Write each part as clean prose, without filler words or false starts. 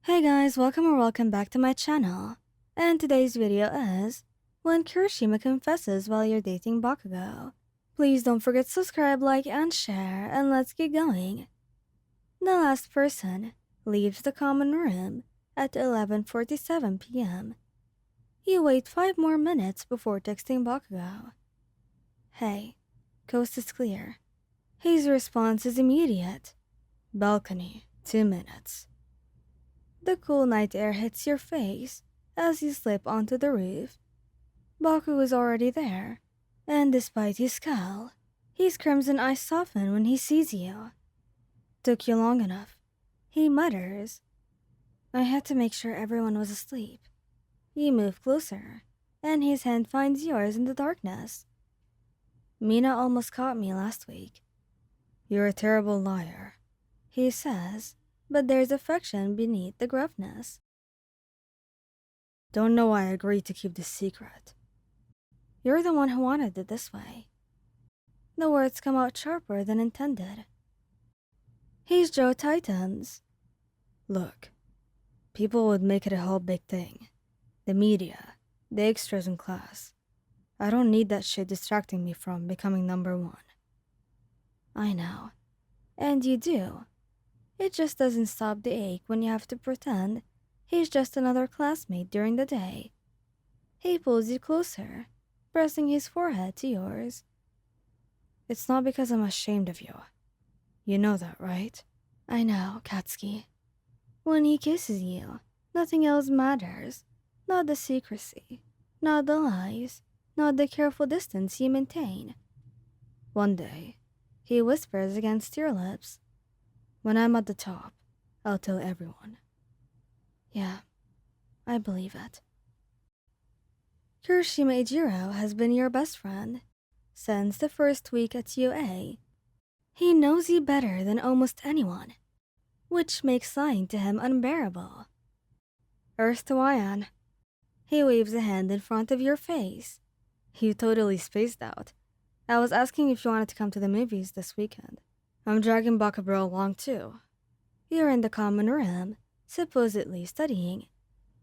Hey guys, welcome back to my channel. And today's video is when Kirishima confesses while you're dating Bakugou. Please don't forget to subscribe, like, and share, and let's get going. The last person leaves the common room at 11:47 p.m. You wait 5 more minutes before texting Bakugou. Hey, coast is clear. His response is immediate. Balcony, 2 minutes. The cool night air hits your face as you slip onto the roof. Baku is already there, and despite his scowl, his crimson eyes soften when he sees you. Took you long enough, he mutters. I had to make sure everyone was asleep. You move closer, and his hand finds yours in the darkness. Mina almost caught me last week. You're a terrible liar, he says, but there's affection beneath the gruffness. Don't know why I agreed to keep this secret. You're the one who wanted it this way. The words come out sharper than intended. His jaw tightens. Look, people would make it a whole big thing. The media, the extras in class. I don't need that shit distracting me from becoming number one. I know. And you do. It just doesn't stop the ache when you have to pretend he's just another classmate during the day. He pulls you closer, pressing his forehead to yours. It's not because I'm ashamed of you. You know that, right? I know, Katsuki. When he kisses you, nothing else matters. Not the secrecy, not the lies, not the careful distance you maintain. One day, he whispers against your lips. When I'm at the top, I'll tell everyone. Yeah, I believe it. Kirishima Ejiro has been your best friend since the first week at UA. He knows you better than almost anyone, which makes lying to him unbearable. Earth to Hawaiian. He waves a hand in front of your face. You totally spaced out. I was asking if you wanted to come to the movies this weekend. I'm dragging Bakugou along too. You're in the common room, supposedly studying.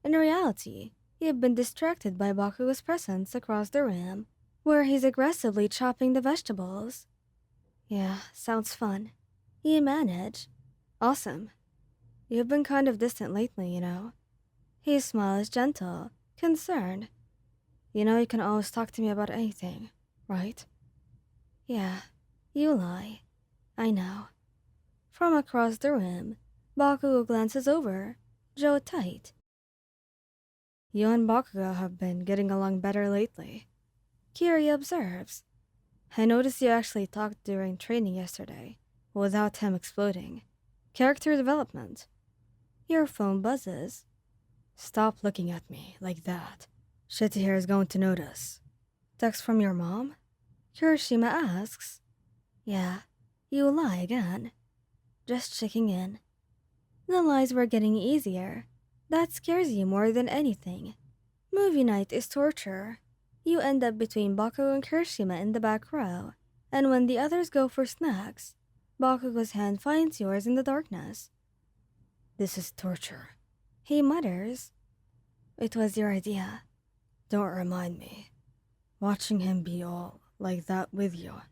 In reality, you've been distracted by Bakugou's presence across the room, where he's aggressively chopping the vegetables. Yeah, sounds fun. You manage. Awesome. You've been kind of distant lately, you know. His smile is gentle, concerned. You know you can always talk to me about anything, right? Yeah, you lie. I know. From across the room, Bakugou glances over, jaw tight. You and Bakugou have been getting along better lately. Kiri observes. I noticed you actually talked during training yesterday, without him exploding. Character development. Your phone buzzes. Stop looking at me like that. Shitty hair is going to notice. Text from your mom? Kirishima asks. Yeah, you lie again. Just checking in. The lies were getting easier. That scares you more than anything. Movie night is torture. You end up between Bakugou and Kirishima in the back row, and when the others go for snacks, Bakugou's hand finds yours in the darkness. This is torture, he mutters. It was your idea. Don't remind me. Watching him be all like that with you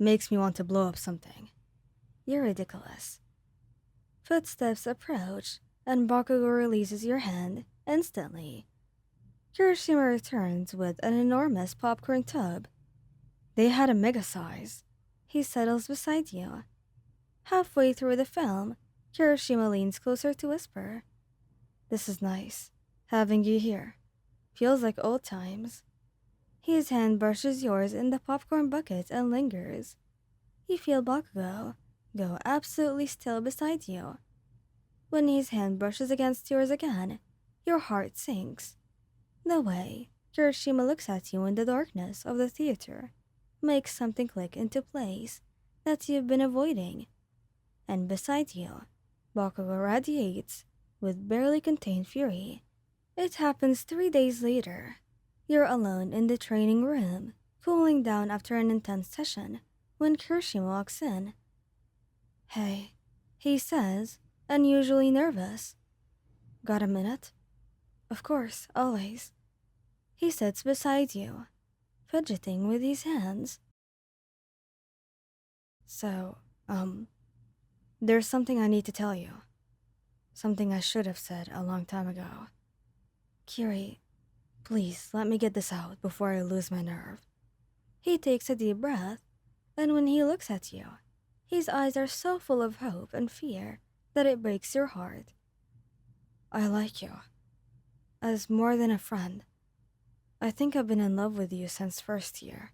makes me want to blow up something. You're ridiculous. Footsteps approach, and Bakugou releases your hand instantly. Kirishima returns with an enormous popcorn tub. They had a mega size. He settles beside you. Halfway through the film, Kirishima leans closer to whisper. This is nice, having you here. Feels like old times. His hand brushes yours in the popcorn bucket and lingers. You feel Bakugou go absolutely still beside you. When his hand brushes against yours again, your heart sinks. The way Kirishima looks at you in the darkness of the theater makes something click into place that you've been avoiding. And beside you, Bakugou radiates with barely contained fury. It happens 3 days later. You're alone in the training room, cooling down after an intense session, when Kirishima walks in. Hey, he says, unusually nervous. Got a minute? Of course, always. He sits beside you, fidgeting with his hands. So, there's something I need to tell you. Something I should have said a long time ago. Kiri, please let me get this out before I lose my nerve. He takes a deep breath, and when he looks at you, his eyes are so full of hope and fear that it breaks your heart. I like you. As more than a friend. I think I've been in love with you since first year,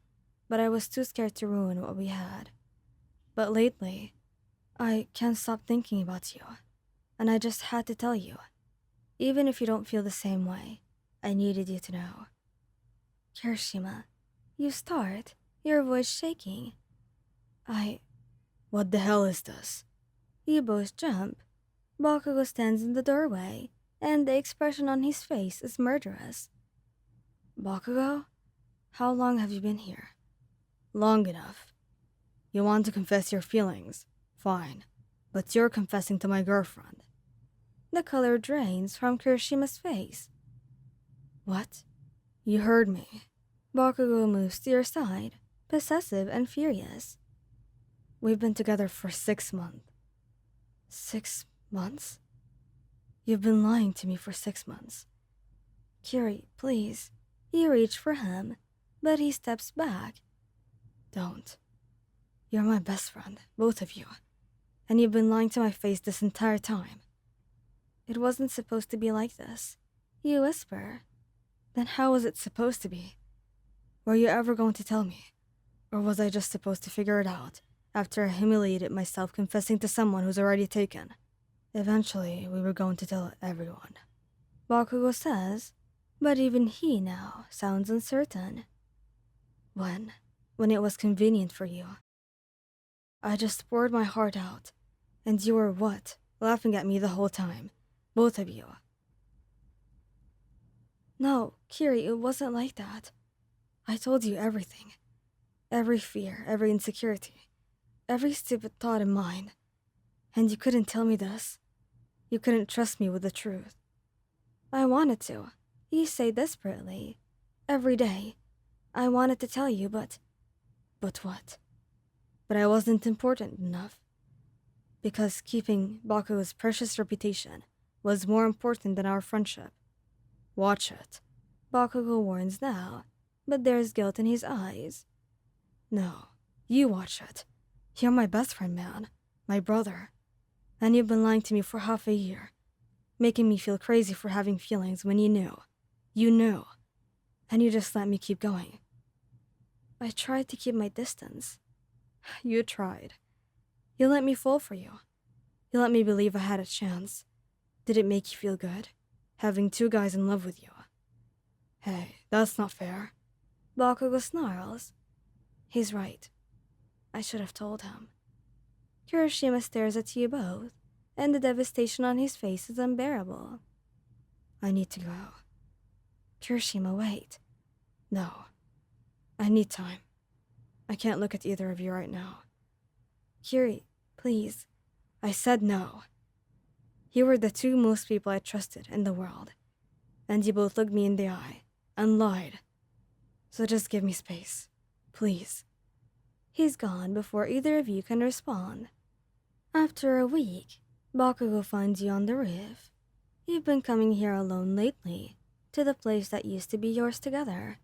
but I was too scared to ruin what we had. But lately, I can't stop thinking about you, and I just had to tell you. Even if you don't feel the same way, I needed you to know. Kirishima, you start, your voice shaking. What the hell is this? You both jump. Bakugou stands in the doorway, and the expression on his face is murderous. Bakugou? How long have you been here? Long enough. You want to confess your feelings? Fine. But you're confessing to my girlfriend. The color drains from Kirishima's face. What? You heard me. Bakugou moves to your side, possessive and furious. We've been together for 6 months. 6 months? You've been lying to me for 6 months. Kiri, please. You reach for him, but he steps back. Don't. You're my best friend, both of you. And you've been lying to my face this entire time. It wasn't supposed to be like this. You whisper. Then how was it supposed to be? Were you ever going to tell me? Or was I just supposed to figure it out after I humiliated myself confessing to someone who's already taken? Eventually, we were going to tell everyone. Bakugou says, but even he now sounds uncertain. When it was convenient for you. I just poured my heart out, and you were what? Laughing at me the whole time. Both of you. No, Kiri, it wasn't like that. I told you everything. Every fear, every insecurity, every stupid thought in mine. And you couldn't tell me this. You couldn't trust me with the truth. I wanted to. You say desperately. Every day. I wanted to tell you, but... But what? But I wasn't important enough. Because keeping Bakugou's precious reputation was more important than our friendship. Watch it. Bakugou warns now, but there's guilt in his eyes. No, you watch it. You're my best friend, man. My brother. And you've been lying to me for half a year. Making me feel crazy for having feelings when you knew. You knew. And you just let me keep going. I tried to keep my distance. You tried. You let me fall for you. You let me believe I had a chance. Did it make you feel good? Having 2 guys in love with you? Hey, that's not fair. Bakugou snarls. He's right. I should have told him. Kirishima stares at you both, and the devastation on his face is unbearable. I need to go. Kirishima, wait. No. I need time. I can't look at either of you right now. Kiri, please. I said no. You were the 2 most people I trusted in the world, and you both looked me in the eye and lied. So just give me space, please. He's gone before either of you can respond. After a week, Bakugou finds you on the roof. You've been coming here alone lately, to the place that used to be yours together.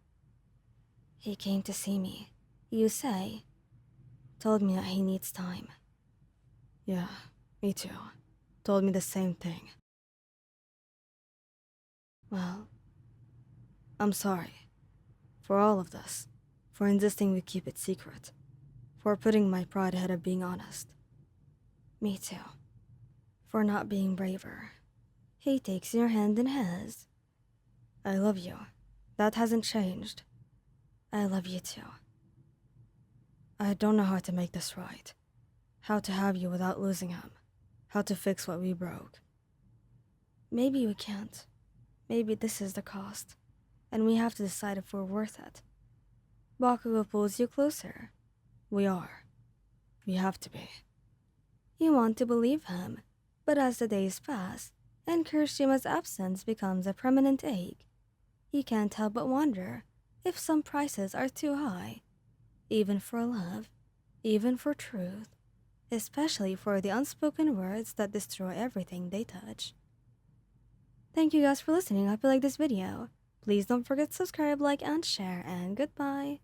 He came to see me, you say. Told me that he needs time. Yeah, me too. Told me the same thing. Well, I'm sorry. For all of this. For insisting we keep it secret. For putting my pride ahead of being honest. Me too. For not being braver. He takes your hand in his. I love you. That hasn't changed. I love you too. I don't know how to make this right. How to have you without losing him. How to fix what we broke. Maybe we can't. Maybe this is the cost. And we have to decide if we're worth it. Bakugou pulls you closer. We are. We have to be. You want to believe him, but as the days pass, and Kirishima's absence becomes a permanent ache. He can't help but wonder if some prices are too high, even for love, even for truth, especially for the unspoken words that destroy everything they touch. Thank you guys for listening. I hope you like this video. Please don't forget to subscribe, like, and share, and goodbye.